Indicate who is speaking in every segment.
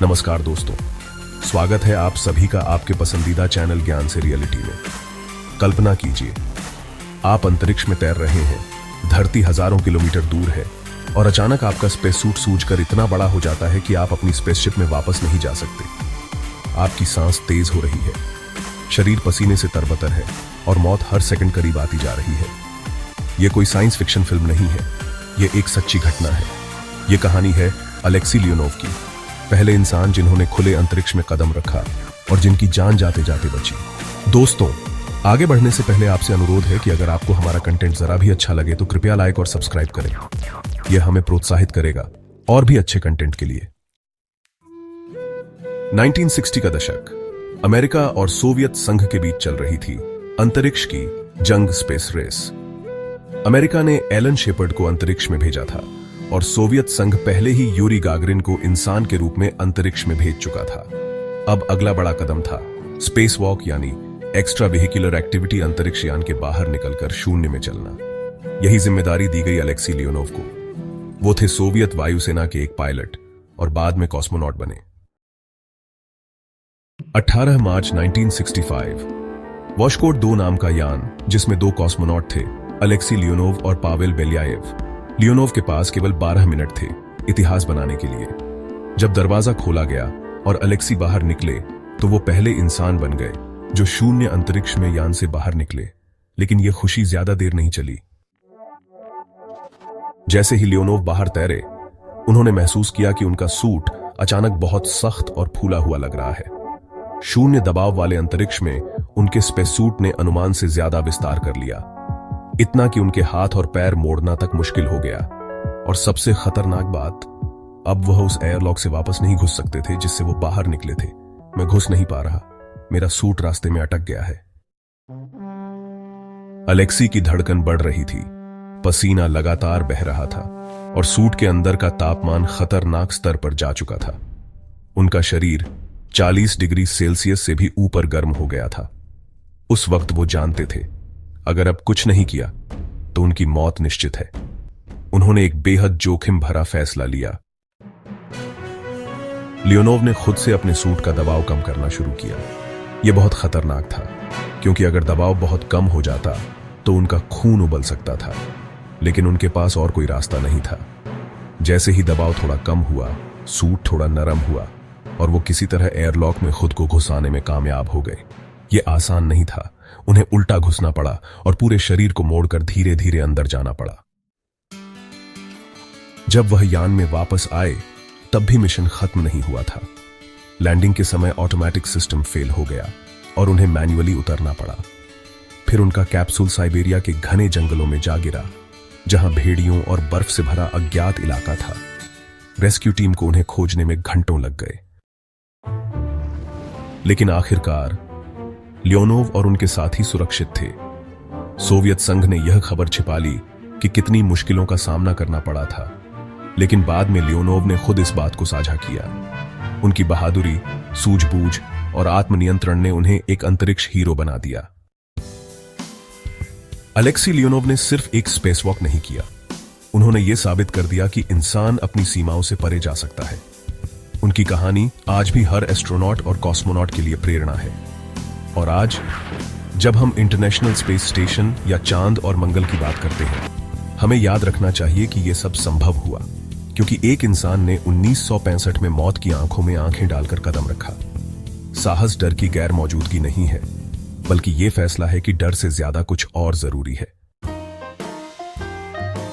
Speaker 1: नमस्कार दोस्तों, स्वागत है आप सभी का आपके पसंदीदा चैनल ज्ञान से रियलिटी में। कल्पना कीजिए, आप अंतरिक्ष में तैर रहे हैं, धरती हजारों किलोमीटर दूर है और अचानक आपका स्पेस सूट सूजकर इतना बड़ा हो जाता है कि आप अपनी स्पेसशिप में वापस नहीं जा सकते। आपकी सांस तेज हो रही है, शरीर पसीने से तरबतर है और मौत हर सेकंड करीब आती जा रही है। यह कोई साइंस फिक्शन फिल्म नहीं है, यह एक सच्ची घटना है। यह कहानी है अलेक्सी लियोनोव की, पहले इंसान जिन्होंने खुले अंतरिक्ष में कदम रखा और जिनकी जान जाते जाते बची। दोस्तों, आगे बढ़ने से पहले आपसे अनुरोध है कि अगर आपको हमारा कंटेंट जरा भी अच्छा लगे तो कृपया लाइक और सब्सक्राइब करें। यह हमें प्रोत्साहित करेगा और भी अच्छे कंटेंट के लिए। 1960 का दशक, अमेरिका और सोवियत संघ के बीच चल रही थी अंतरिक्ष की जंग, स्पेस रेस। अमेरिका ने एलन शेपर्ड को अंतरिक्ष में भेजा था और सोवियत संघ पहले ही यूरी गागरिन को इंसान के रूप में अंतरिक्ष में भेज चुका था। अब अगला बड़ा कदम था स्पेस वॉक, यानी एक्स्ट्रा व्हीक्युलर एक्टिविटी, अंतरिक्ष यान के बाहर निकलकर शून्य में चलना। यही जिम्मेदारी दी गई अलेक्सी लियोनोव को। वो थे सोवियत वायुसेना के एक पायलट और बाद में कॉस्मोनॉट बने। 18 मार्च 1965 वॉशकोट 2 नाम का यान, जिसमें 2 कॉस्मोनॉट थे, अलेक्सी लियोनोव और पावेल बेल्याएव। लियोनोव के पास केवल 12 मिनट थे इतिहास बनाने के लिए। जब दरवाजा खोला गया और अलेक्सी बाहर निकले तो वो पहले इंसान बन गए जो शून्य अंतरिक्ष में यान से बाहर निकले। लेकिन यह खुशी ज्यादा देर नहीं चली। जैसे ही लियोनोव बाहर तैरे, उन्होंने महसूस किया कि उनका सूट अचानक बहुत सख्त और फूला हुआ लग रहा है। शून्य दबाव वाले अंतरिक्ष में उनके स्पेस सूट ने अनुमान से ज्यादा विस्तार कर लिया, इतना कि उनके हाथ और पैर मोड़ना तक मुश्किल हो गया। और सबसे खतरनाक बात, अब वह उस एयरलॉक से वापस नहीं घुस सकते थे जिससे वो बाहर निकले थे। मैं घुस नहीं पा रहा, मेरा सूट रास्ते में अटक गया है। अलेक्सी की धड़कन बढ़ रही थी, पसीना लगातार बह रहा था और सूट के अंदर का तापमान खतरनाक स्तर पर जा चुका था। उनका शरीर 40 डिग्री सेल्सियस से भी ऊपर गर्म हो गया था। उस वक्त वो जानते थे, अगर अब कुछ नहीं किया तो उनकी मौत निश्चित है। उन्होंने एक बेहद जोखिम भरा फैसला लिया। लियोनोव ने खुद से अपने सूट का दबाव कम करना शुरू किया। यह बहुत खतरनाक था, क्योंकि अगर दबाव बहुत कम हो जाता तो उनका खून उबल सकता था। लेकिन उनके पास और कोई रास्ता नहीं था। जैसे ही दबाव थोड़ा कम हुआ, सूट थोड़ा नरम हुआ और वो किसी तरह एयरलॉक में खुद को घुसाने में कामयाब हो गए। यह आसान नहीं था, उन्हें उल्टा घुसना पड़ा और पूरे शरीर को मोड़कर धीरे धीरे अंदर जाना पड़ा। जब वह यान में वापस आए तब भी मिशन खत्म नहीं हुआ था। लैंडिंग के समय ऑटोमेटिक सिस्टम फेल हो गया और उन्हें मैन्युअली उतरना पड़ा। फिर उनका कैप्सूल साइबेरिया के घने जंगलों में जा गिरा, जहां भेड़ियों और बर्फ से भरा अज्ञात इलाका था। रेस्क्यू टीम को उन्हें खोजने में घंटों लग गए। लेकिन आखिरकार लियोनोव और उनके साथी सुरक्षित थे। सोवियत संघ ने यह खबर छिपा ली कि कितनी मुश्किलों का सामना करना पड़ा था, लेकिन बाद में लियोनोव ने खुद इस बात को साझा किया। उनकी बहादुरी, सूझबूझ और आत्मनियंत्रण ने उन्हें एक अंतरिक्ष हीरो बना दिया। अलेक्सी लियोनोव ने सिर्फ एक स्पेसवॉक नहीं किया, उन्होंने यह साबित कर दिया कि इंसान अपनी सीमाओं से परे जा सकता है। उनकी कहानी आज भी हर एस्ट्रोनॉट और कॉस्मोनॉट के लिए प्रेरणा है। और आज जब हम इंटरनेशनल स्पेस स्टेशन या चांद और मंगल की बात करते हैं, हमें याद रखना चाहिए कि यह सब संभव हुआ क्योंकि एक इंसान ने 1965 में मौत की आंखों में आंखें डालकर कदम रखा। साहस डर की गैर मौजूदगी नहीं है, बल्कि यह फैसला है कि डर से ज्यादा कुछ और जरूरी है।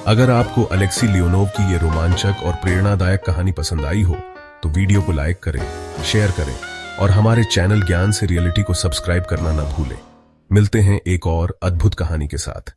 Speaker 1: अगर आपको अलेक्सी लियोनोव की यह रोमांचक और प्रेरणादायक कहानी पसंद आई हो तो वीडियो को लाइक करें, शेयर करें और हमारे चैनल ज्ञान से रियलिटी को सब्सक्राइब करना न भूलें। मिलते हैं एक और अद्भुत कहानी के साथ।